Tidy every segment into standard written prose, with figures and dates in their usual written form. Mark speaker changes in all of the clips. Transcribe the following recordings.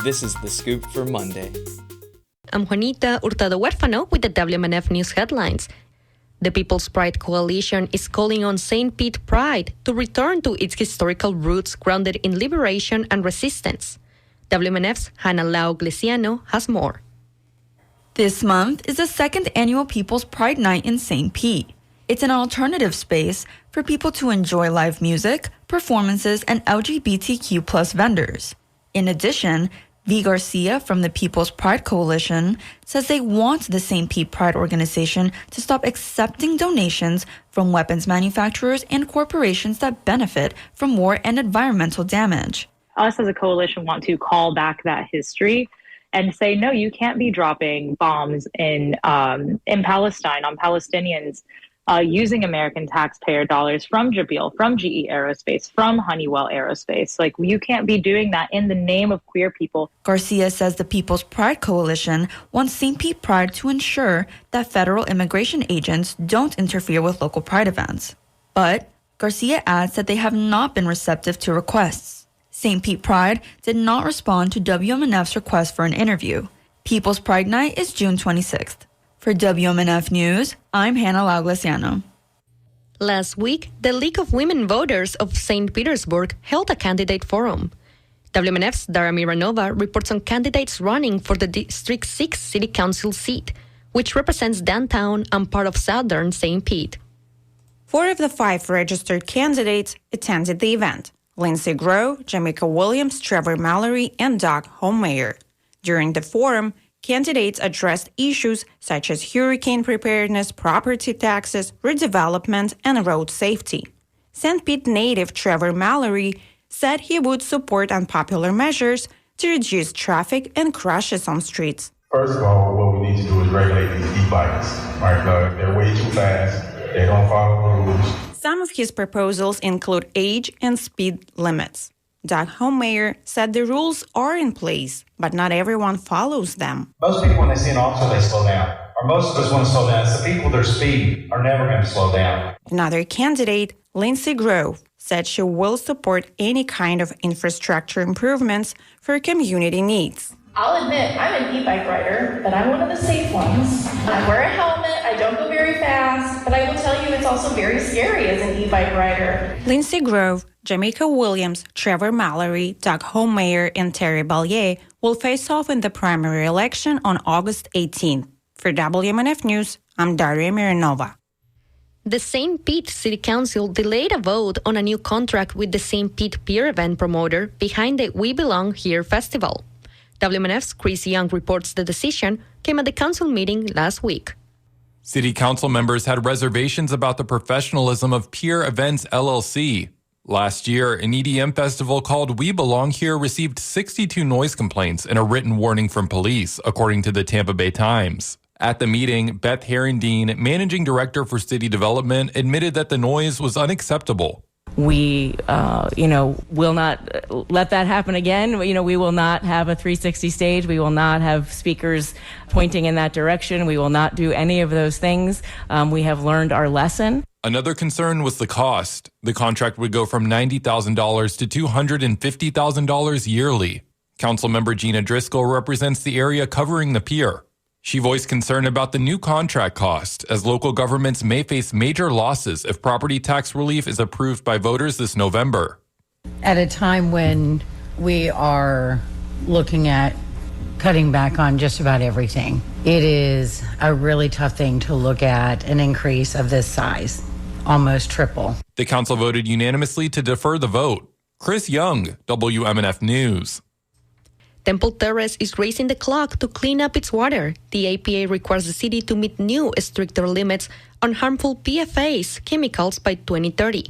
Speaker 1: This is The Scoop for Monday.
Speaker 2: I'm Juanita Hurtado Huérfano with the WMNF News headlines. The People's Pride Coalition is calling on St. Pete Pride to return to its historical roots grounded in liberation and resistance. WMNF's Hannah Lau Glesiano has more.
Speaker 3: This month is the second annual People's Pride Night in St. Pete. It's an alternative space for people to enjoy live music, performances, and LGBTQ plus vendors. In addition, V. Garcia from the People's Pride Coalition says they want the St. Pete Pride organization to stop accepting donations from weapons manufacturers and corporations that benefit from war and environmental damage.
Speaker 4: Us as a coalition want to call back that history and say, no, you can't be dropping bombs in Palestine on Palestinians using American taxpayer dollars from Jabil, from GE Aerospace, from Honeywell Aerospace. Like, you can't be doing that in the name of queer people.
Speaker 3: Garcia says the People's Pride Coalition wants St. Pete Pride to ensure that federal immigration agents don't interfere with local pride events. But Garcia adds that they have not been receptive to requests. St. Pete Pride did not respond to WMNF's request for an interview. People's Pride Night is June 26th. For WMNF News, I'm Hannah Lau Glesiano.
Speaker 2: Last week, the League of Women Voters of St. Petersburg held a candidate forum. WMNF's Dara Miranova reports on candidates running for the District 6 City Council seat, which represents downtown and part of southern St. Pete.
Speaker 5: 4 of the 5 registered candidates attended the event: Lindsay Grove, Jamaica Williams, Trevor Mallory, and Doug Homeyer. During the forum, candidates addressed issues such as hurricane preparedness, property taxes, redevelopment, and road safety. St. Pete native Trevor Mallory said he would support unpopular measures to reduce traffic and crashes on streets.
Speaker 6: First of all, what we need to do is regulate these e-bikes. Right? They're way too fast. They don't follow rules.
Speaker 5: Some of his proposals include age and speed limits. Doug Homeyer said the rules are in place, but not everyone follows them.
Speaker 6: Most people, when they see an officer, they slow down. Or most of us want to slow down. It's the people with their speed are never going to slow down.
Speaker 5: Another candidate, Lindsay Grove, said she will support any kind of infrastructure improvements for community needs.
Speaker 7: I'll admit, I'm an e-bike rider, but I'm one of the safe ones. I wear a helmet, I don't go very fast, but I will tell you it's also very scary as an e-bike rider.
Speaker 5: Lindsay Grove, Jamaica Williams, Trevor Mallory, Doug Homeyer, and Terry Ballier will face off in the primary election on August 18th. For WMNF News, I'm Daria Miranova.
Speaker 2: The St. Pete City Council delayed a vote on a new contract with the St. Pete Pier event promoter behind the We Belong Here festival. WMNF's Chris Young reports the decision came at the council meeting last week.
Speaker 8: City council members had reservations about the professionalism of Pier Events LLC. Last year, an EDM festival called We Belong Here received 62 noise complaints and a written warning from police, according to the Tampa Bay Times. At the meeting, Beth Herendeen, managing director for city development, admitted that the noise was unacceptable.
Speaker 9: We, will not let that happen again. We will not have a 360 stage. We will not have speakers pointing in that direction. We will not do any of those things. We have learned our lesson.
Speaker 8: Another concern was the cost. The contract would go from $90,000 to $250,000 yearly. Councilmember Gina Driscoll represents the area covering the pier. She voiced concern about the new contract cost, as local governments may face major losses if property tax relief is approved by voters this November.
Speaker 10: At a time when we are looking at cutting back on just about everything, it is a really tough thing to look at an increase of this size, almost triple.
Speaker 8: The council voted unanimously to defer the vote. Chris Young, WMNF News.
Speaker 2: Temple Terrace is racing the clock to clean up its water. The APA requires the city to meet new, stricter limits on harmful PFAS chemicals by 2030.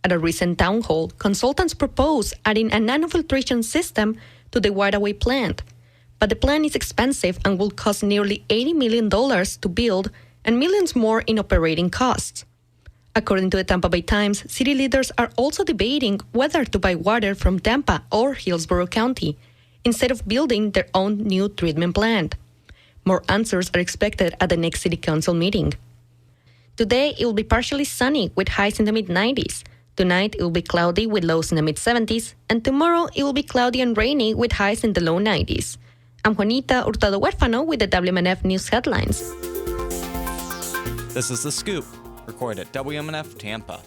Speaker 2: At a recent town hall, consultants propose adding a nanofiltration system to the Whiteaway plant. But the plan is expensive and will cost nearly $80 million to build and millions more in operating costs. According to the Tampa Bay Times, city leaders are also debating whether to buy water from Tampa or Hillsborough County, instead of building their own new treatment plant. More answers are expected at the next City Council meeting. Today, it will be partially sunny with highs in the mid-90s. Tonight, it will be cloudy with lows in the mid-70s, and tomorrow it will be cloudy and rainy with highs in the low 90s. I'm Juanita Hurtado Huérfano with the WMNF News headlines.
Speaker 1: This is The Scoop, recorded at WMNF Tampa.